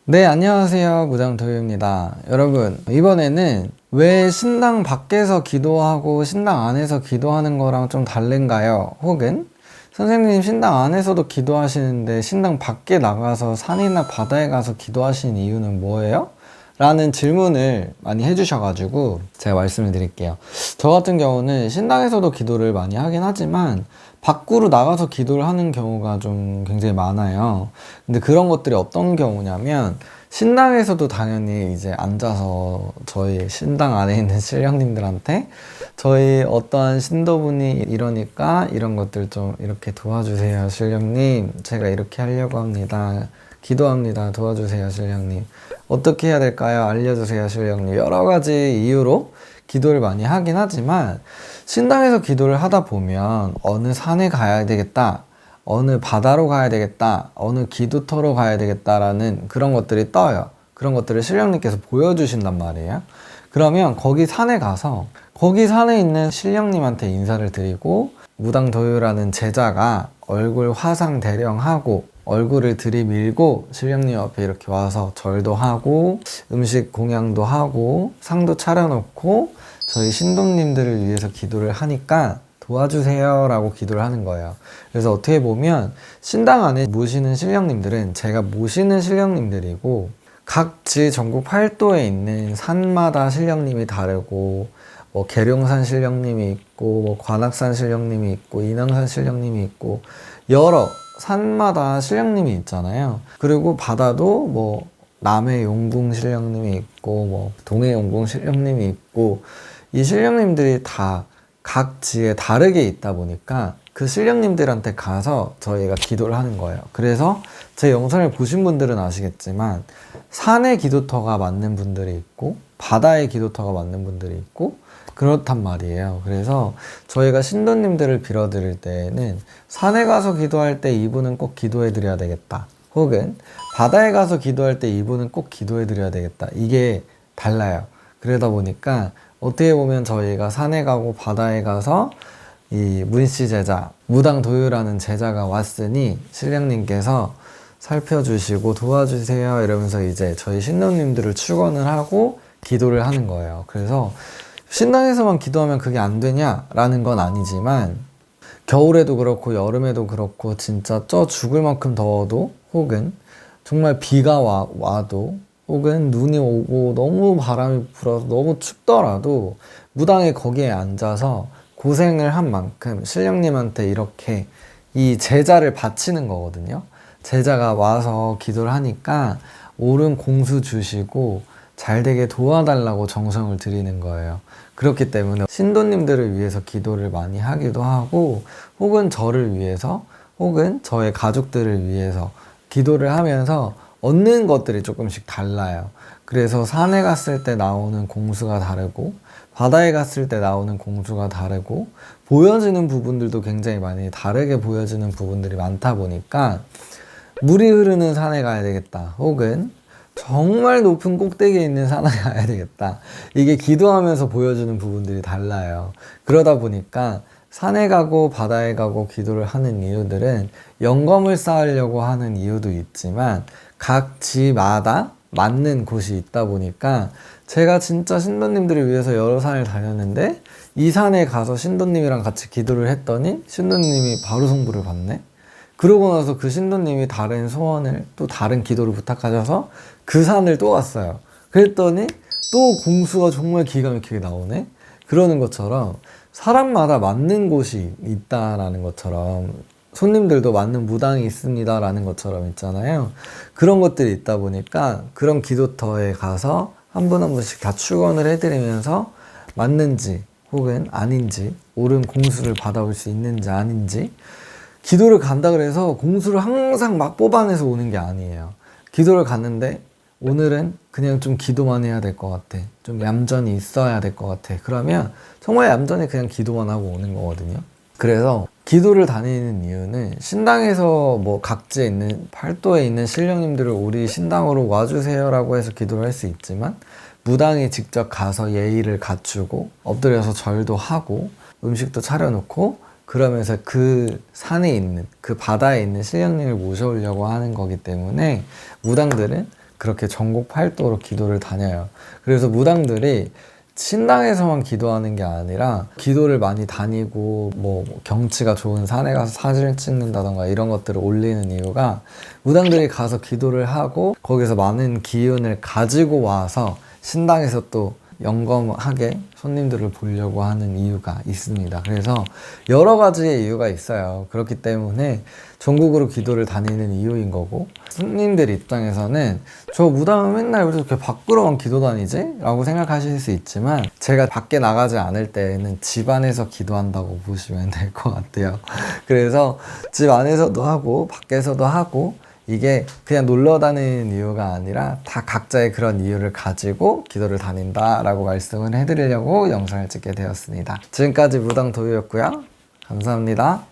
네, 안녕하세요. 무당도요입니다. 여러분, 이번에는 왜 신당 밖에서 기도하고 신당 안에서 기도하는 거랑 좀 다른가요? 혹은 선생님 신당 안에서도 기도하시는데 신당 밖에 나가서 산이나 바다에 가서 기도하시는 이유는 뭐예요? 라는 질문을 많이 해주셔가지고 제가 말씀을 드릴게요. 저 같은 경우는 신당에서도 기도를 많이 하긴 하지만 밖으로 나가서 기도를 하는 경우가 좀 굉장히 많아요. 근데 그런 것들이 어떤 경우냐면 신당에서도 당연히 이제 앉아서 저희 신당 안에 있는 신령님들한테 저희 어떠한 신도분이 이러니까 이런 것들 좀 이렇게 도와주세요 신령님, 제가 이렇게 하려고 합니다, 기도합니다, 도와주세요 신령님, 어떻게 해야 될까요, 알려주세요 신령님, 여러 가지 이유로 기도를 많이 하긴 하지만 신당에서 기도를 하다 보면 어느 산에 가야 되겠다, 어느 바다로 가야 되겠다, 어느 기도터로 가야 되겠다라는 그런 것들이 떠요. 그런 것들을 신령님께서 보여주신단 말이에요. 그러면 거기 산에 가서 거기 산에 있는 신령님한테 인사를 드리고 무당도요라는 제자가 얼굴 화상 대령하고 얼굴을 들이밀고 신령님 앞에 이렇게 와서 절도 하고 음식 공양도 하고 상도 차려놓고 저희 신도님들을 위해서 기도를 하니까 도와주세요 라고 기도를 하는 거예요. 그래서 어떻게 보면 신당 안에 모시는 신령님들은 제가 모시는 신령님들이고 각지 전국 8도에 있는 산마다 신령님이 다르고 뭐 계룡산 신령님이 있고 뭐 관악산 신령님이 있고 인왕산 신령님이 있고 여러 산마다 신령님이 있잖아요. 그리고 바다도 뭐 남해 용궁 신령님이 있고 뭐 동해 용궁 신령님이 있고 이 신령님들이 다 각지에 다르게 있다 보니까 그 신령님들한테 가서 저희가 기도를 하는 거예요. 그래서 제 영상을 보신 분들은 아시겠지만 산의 기도터가 맞는 분들이 있고 바다의 기도터가 맞는 분들이 있고 그렇단 말이에요. 그래서 저희가 신도님들을 빌어드릴 때에는 산에 가서 기도할 때 이분은 꼭 기도해 드려야 되겠다, 혹은 바다에 가서 기도할 때 이분은 꼭 기도해 드려야 되겠다, 이게 달라요. 그러다 보니까 어떻게 보면 저희가 산에 가고 바다에 가서 이 문씨 제자, 무당도요라는 제자가 왔으니 신령님께서 살펴주시고 도와주세요 이러면서 이제 저희 신도님들을 축원을 하고 기도를 하는 거예요. 그래서 신당에서만 기도하면 그게 안 되냐라는 건 아니지만 겨울에도 그렇고 여름에도 그렇고 진짜 쪄 죽을 만큼 더워도 혹은 정말 비가 와도 혹은 눈이 오고 너무 바람이 불어서 너무 춥더라도 무당에 거기에 앉아서 고생을 한 만큼 신령님한테 이렇게 이 제자를 바치는 거거든요. 제자가 와서 기도를 하니까 옳은 공수 주시고 잘 되게 도와달라고 정성을 드리는 거예요. 그렇기 때문에 신도님들을 위해서 기도를 많이 하기도 하고 혹은 저를 위해서 혹은 저의 가족들을 위해서 기도를 하면서 얻는 것들이 조금씩 달라요. 그래서 산에 갔을 때 나오는 공수가 다르고 바다에 갔을 때 나오는 공수가 다르고 보여지는 부분들도 굉장히 많이 다르게 보여지는 부분들이 많다 보니까 물이 흐르는 산에 가야 되겠다, 혹은 정말 높은 꼭대기에 있는 산에 가야 되겠다, 이게 기도하면서 보여주는 부분들이 달라요. 그러다 보니까 산에 가고 바다에 가고 기도를 하는 이유들은 영검을 쌓으려고 하는 이유도 있지만 각 지마다 맞는 곳이 있다 보니까 제가 진짜 신도님들을 위해서 여러 산을 다녔는데 이 산에 가서 신도님이랑 같이 기도를 했더니 신도님이 바로 성부를 받네? 그러고 나서 그 신도님이 다른 소원을 또 다른 기도를 부탁하셔서 그 산을 또 갔어요. 그랬더니 또 공수가 정말 기가 막히게 나오네? 그러는 것처럼 사람마다 맞는 곳이 있다라는 것처럼 손님들도 맞는 무당이 있습니다 라는 것처럼 있잖아요. 그런 것들이 있다 보니까 그런 기도터에 가서 한 분 한 분씩 다 축원을 해드리면서 맞는지 혹은 아닌지 옳은 공수를 받아올 수 있는지 아닌지, 기도를 간다 그래서 공수를 항상 막 뽑아내서 오는 게 아니에요. 기도를 갔는데 오늘은 그냥 좀 기도만 해야 될 것 같아, 좀 얌전히 있어야 될 것 같아, 그러면 정말 얌전히 그냥 기도만 하고 오는 거거든요. 그래서 기도를 다니는 이유는 신당에서 뭐 각지에 있는 8도에 있는 신령님들을 우리 신당으로 와주세요 라고 해서 기도를 할 수 있지만 무당이 직접 가서 예의를 갖추고 엎드려서 절도 하고 음식도 차려놓고 그러면서 그 산에 있는 그 바다에 있는 신령님을 모셔오려고 하는 거기 때문에 무당들은 그렇게 전국 팔도로 기도를 다녀요. 그래서 무당들이 신당에서만 기도하는 게 아니라 기도를 많이 다니고 뭐 경치가 좋은 산에 가서 사진을 찍는다던가 이런 것들을 올리는 이유가 무당들이 가서 기도를 하고 거기서 많은 기운을 가지고 와서 신당에서 또 영검하게 손님들을 보려고 하는 이유가 있습니다. 그래서 여러 가지의 이유가 있어요. 그렇기 때문에 전국으로 기도를 다니는 이유인 거고, 손님들 입장에서는 저 무당은 맨날 왜 이렇게 밖으로만 기도 다니지? 라고 생각하실 수 있지만, 제가 밖에 나가지 않을 때에는 집 안에서 기도한다고 보시면 될 것 같아요. 그래서 집 안에서도 하고 밖에서도 하고, 이게 그냥 놀러 다니는 이유가 아니라 다 각자의 그런 이유를 가지고 기도를 다닌다 라고 말씀을 해드리려고 영상을 찍게 되었습니다. 지금까지 무당 도유였고요. 감사합니다.